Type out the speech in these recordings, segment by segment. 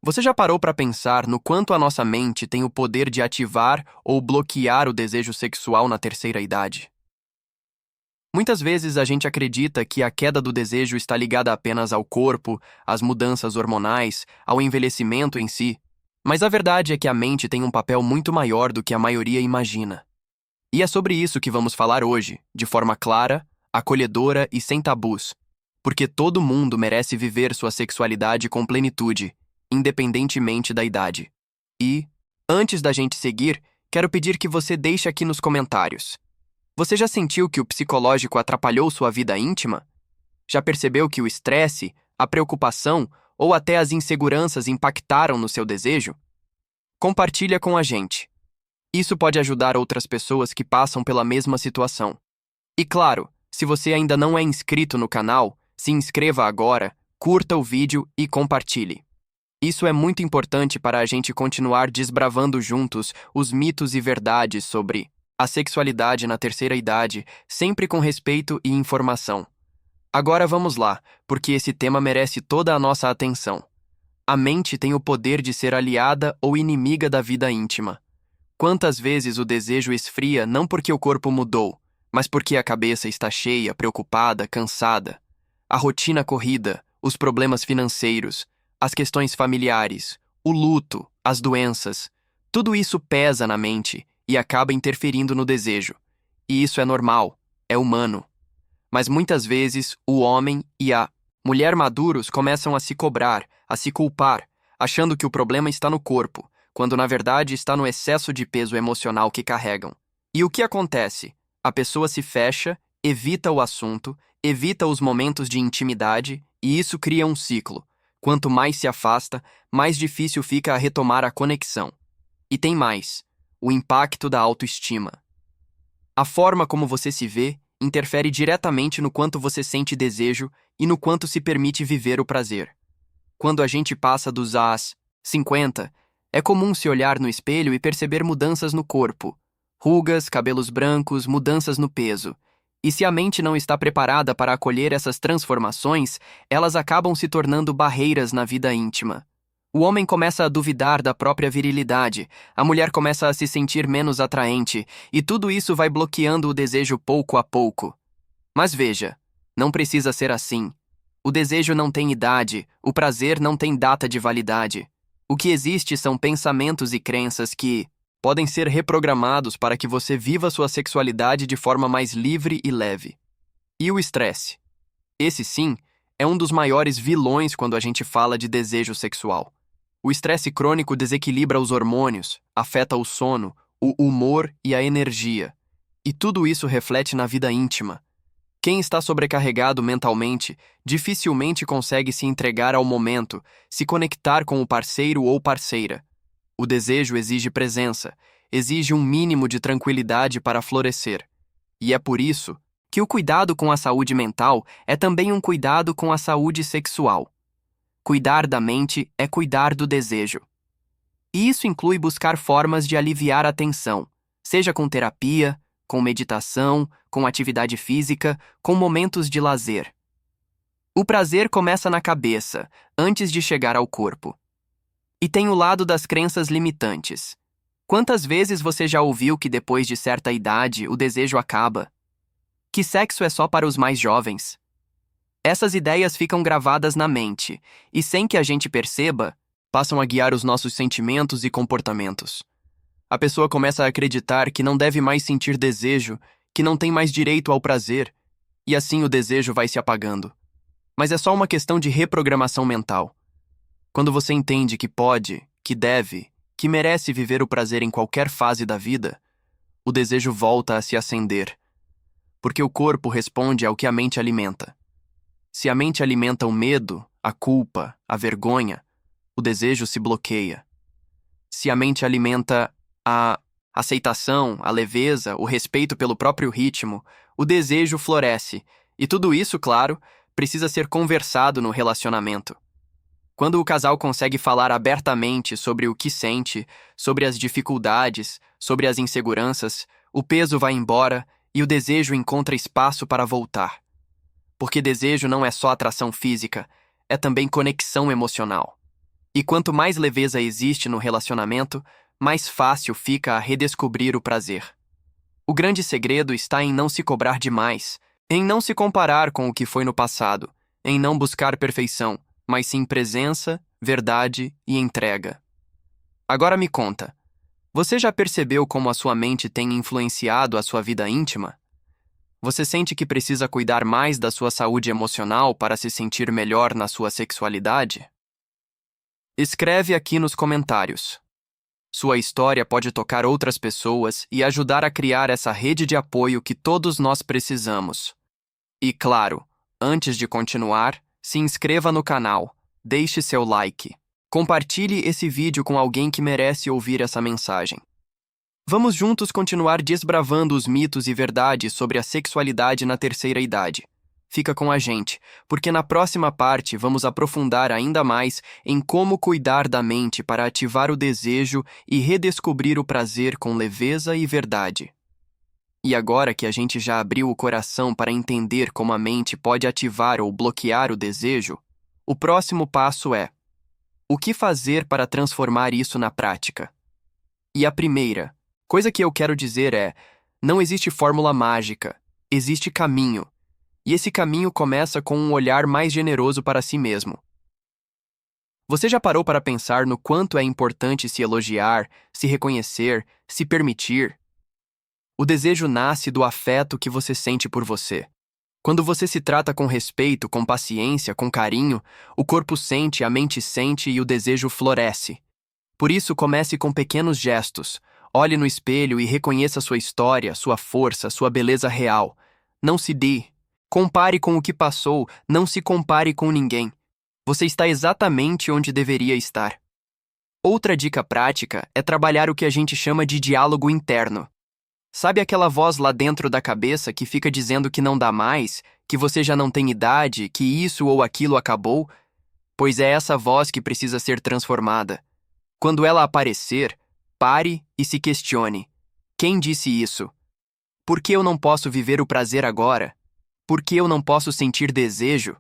Você já parou para pensar no quanto a nossa mente tem o poder de ativar ou bloquear o desejo sexual na terceira idade? Muitas vezes a gente acredita que a queda do desejo está ligada apenas ao corpo, às mudanças hormonais, ao envelhecimento em si, mas a verdade é que a mente tem um papel muito maior do que a maioria imagina. E é sobre isso que vamos falar hoje, de forma clara, acolhedora e sem tabus, porque todo mundo merece viver sua sexualidade com plenitude, independentemente da idade. E, antes da gente seguir, quero pedir que você deixe aqui nos comentários. Você já sentiu que o psicológico atrapalhou sua vida íntima? Já percebeu que o estresse, a preocupação ou até as inseguranças impactaram no seu desejo? Compartilha com a gente. Isso pode ajudar outras pessoas que passam pela mesma situação. E claro, se você ainda não é inscrito no canal, se inscreva agora, curta o vídeo e compartilhe. Isso é muito importante para a gente continuar desbravando juntos os mitos e verdades sobre a sexualidade na terceira idade, sempre com respeito e informação. Agora vamos lá, porque esse tema merece toda a nossa atenção. A mente tem o poder de ser aliada ou inimiga da vida íntima. Quantas vezes o desejo esfria não porque o corpo mudou, mas porque a cabeça está cheia, preocupada, cansada. A rotina corrida, os problemas financeiros, as questões familiares, o luto, as doenças, tudo isso pesa na mente e acaba interferindo no desejo. E isso é normal, é humano. Mas muitas vezes o homem e a mulher maduros começam a se cobrar, a se culpar, achando que o problema está no corpo, quando na verdade está no excesso de peso emocional que carregam. E o que acontece? A pessoa se fecha, evita o assunto, evita os momentos de intimidade e isso cria um ciclo. Quanto mais se afasta, mais difícil fica a retomar a conexão. E tem mais, o impacto da autoestima. A forma como você se vê interfere diretamente no quanto você sente desejo e no quanto se permite viver o prazer. Quando a gente passa dos 50, é comum se olhar no espelho e perceber mudanças no corpo. Rugas, cabelos brancos, mudanças no peso. E se a mente não está preparada para acolher essas transformações, elas acabam se tornando barreiras na vida íntima. O homem começa a duvidar da própria virilidade, a mulher começa a se sentir menos atraente, e tudo isso vai bloqueando o desejo pouco a pouco. Mas veja, não precisa ser assim. O desejo não tem idade, o prazer não tem data de validade. O que existe são pensamentos e crenças que podem ser reprogramados para que você viva sua sexualidade de forma mais livre e leve. E o estresse? Esse sim é um dos maiores vilões quando a gente fala de desejo sexual. O estresse crônico desequilibra os hormônios, afeta o sono, o humor e a energia. E tudo isso reflete na vida íntima. Quem está sobrecarregado mentalmente dificilmente consegue se entregar ao momento, se conectar com o parceiro ou parceira. O desejo exige presença, exige um mínimo de tranquilidade para florescer. E é por isso que o cuidado com a saúde mental é também um cuidado com a saúde sexual. Cuidar da mente é cuidar do desejo. E isso inclui buscar formas de aliviar a tensão, seja com terapia, com meditação, com atividade física, com momentos de lazer. O prazer começa na cabeça, antes de chegar ao corpo. E tem o lado das crenças limitantes. Quantas vezes você já ouviu que depois de certa idade o desejo acaba? Que sexo é só para os mais jovens? Essas ideias ficam gravadas na mente, e sem que a gente perceba, passam a guiar os nossos sentimentos e comportamentos. A pessoa começa a acreditar que não deve mais sentir desejo, que não tem mais direito ao prazer, e assim o desejo vai se apagando. Mas é só uma questão de reprogramação mental. Quando você entende que pode, que deve, que merece viver o prazer em qualquer fase da vida, o desejo volta a se acender. Porque o corpo responde ao que a mente alimenta. Se a mente alimenta o medo, a culpa, a vergonha, o desejo se bloqueia. Se a mente alimenta a aceitação, a leveza, o respeito pelo próprio ritmo, o desejo floresce. E tudo isso, claro, precisa ser conversado no relacionamento. Quando o casal consegue falar abertamente sobre o que sente, sobre as dificuldades, sobre as inseguranças, o peso vai embora e o desejo encontra espaço para voltar. Porque desejo não é só atração física, é também conexão emocional. E quanto mais leveza existe no relacionamento, mais fácil fica a redescobrir o prazer. O grande segredo está em não se cobrar demais, em não se comparar com o que foi no passado, em não buscar perfeição, mas sim presença, verdade e entrega. Agora me conta, você já percebeu como a sua mente tem influenciado a sua vida íntima? Você sente que precisa cuidar mais da sua saúde emocional para se sentir melhor na sua sexualidade? Escreve aqui nos comentários. Sua história pode tocar outras pessoas e ajudar a criar essa rede de apoio que todos nós precisamos. E claro, antes de continuar, se inscreva no canal, deixe seu like. Compartilhe esse vídeo com alguém que merece ouvir essa mensagem. Vamos juntos continuar desbravando os mitos e verdades sobre a sexualidade na terceira idade. Fica com a gente, porque na próxima parte vamos aprofundar ainda mais em como cuidar da mente para ativar o desejo e redescobrir o prazer com leveza e verdade. E agora que a gente já abriu o coração para entender como a mente pode ativar ou bloquear o desejo, o próximo passo é: o que fazer para transformar isso na prática? E a primeira coisa que eu quero dizer é: não existe fórmula mágica, existe caminho. E esse caminho começa com um olhar mais generoso para si mesmo. Você já parou para pensar no quanto é importante se elogiar, se reconhecer, se permitir? O desejo nasce do afeto que você sente por você. Quando você se trata com respeito, com paciência, com carinho, o corpo sente, a mente sente e o desejo floresce. Por isso, comece com pequenos gestos. Olhe no espelho e reconheça sua história, sua força, sua beleza real. Não se dê. Compare com o que passou, não se compare com ninguém. Você está exatamente onde deveria estar. Outra dica prática é trabalhar o que a gente chama de diálogo interno. Sabe aquela voz lá dentro da cabeça que fica dizendo que não dá mais, que você já não tem idade, que isso ou aquilo acabou? Pois é essa voz que precisa ser transformada. Quando ela aparecer, pare e se questione. Quem disse isso? Por que eu não posso viver o prazer agora? Por que eu não posso sentir desejo?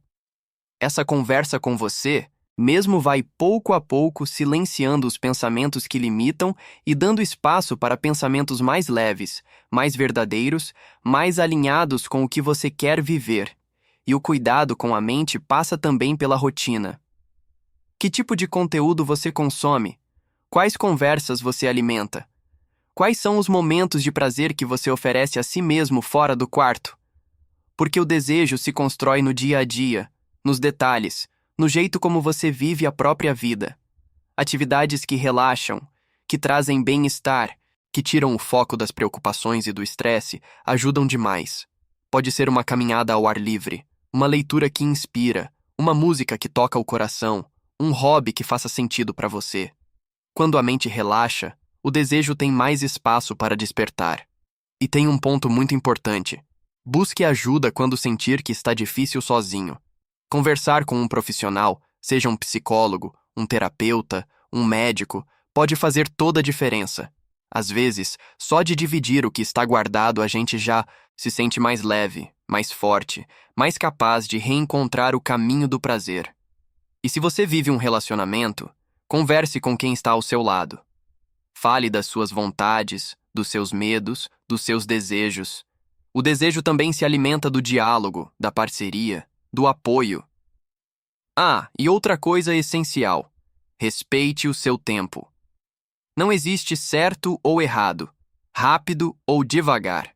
Essa conversa com você mesmo vai pouco a pouco silenciando os pensamentos que limitam e dando espaço para pensamentos mais leves, mais verdadeiros, mais alinhados com o que você quer viver. E o cuidado com a mente passa também pela rotina. Que tipo de conteúdo você consome? Quais conversas você alimenta? Quais são os momentos de prazer que você oferece a si mesmo fora do quarto? Porque o desejo se constrói no dia a dia, nos detalhes, no jeito como você vive a própria vida. Atividades que relaxam, que trazem bem-estar, que tiram o foco das preocupações e do estresse, ajudam demais. Pode ser uma caminhada ao ar livre, uma leitura que inspira, uma música que toca o coração, um hobby que faça sentido para você. Quando a mente relaxa, o desejo tem mais espaço para despertar. E tem um ponto muito importante. Busque ajuda quando sentir que está difícil sozinho. Conversar com um profissional, seja um psicólogo, um terapeuta, um médico, pode fazer toda a diferença. Às vezes, só de dividir o que está guardado a gente já se sente mais leve, mais forte, mais capaz de reencontrar o caminho do prazer. E se você vive um relacionamento, converse com quem está ao seu lado. Fale das suas vontades, dos seus medos, dos seus desejos. O desejo também se alimenta do diálogo, da parceria, do apoio. Ah, e outra coisa essencial: respeite o seu tempo. Não existe certo ou errado, rápido ou devagar.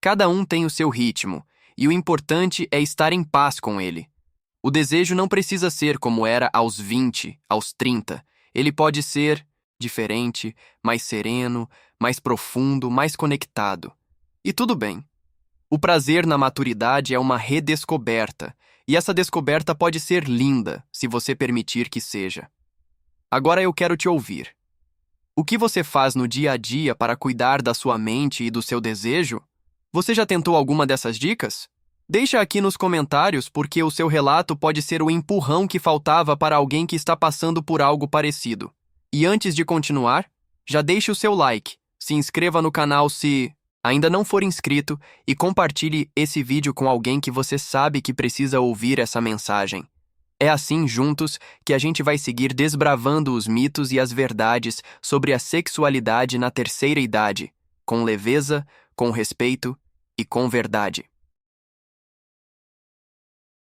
Cada um tem o seu ritmo, e o importante é estar em paz com ele. O desejo não precisa ser como era aos 20, aos 30. Ele pode ser diferente, mais sereno, mais profundo, mais conectado. E tudo bem. O prazer na maturidade é uma redescoberta, e essa descoberta pode ser linda, se você permitir que seja. Agora eu quero te ouvir. O que você faz no dia a dia para cuidar da sua mente e do seu desejo? Você já tentou alguma dessas dicas? Deixa aqui nos comentários porque o seu relato pode ser o empurrão que faltava para alguém que está passando por algo parecido. E antes de continuar, já deixe o seu like, se inscreva no canal se ainda não for inscrito e compartilhe esse vídeo com alguém que você sabe que precisa ouvir essa mensagem. É assim, juntos, que a gente vai seguir desbravando os mitos e as verdades sobre a sexualidade na terceira idade, com leveza, com respeito e com verdade.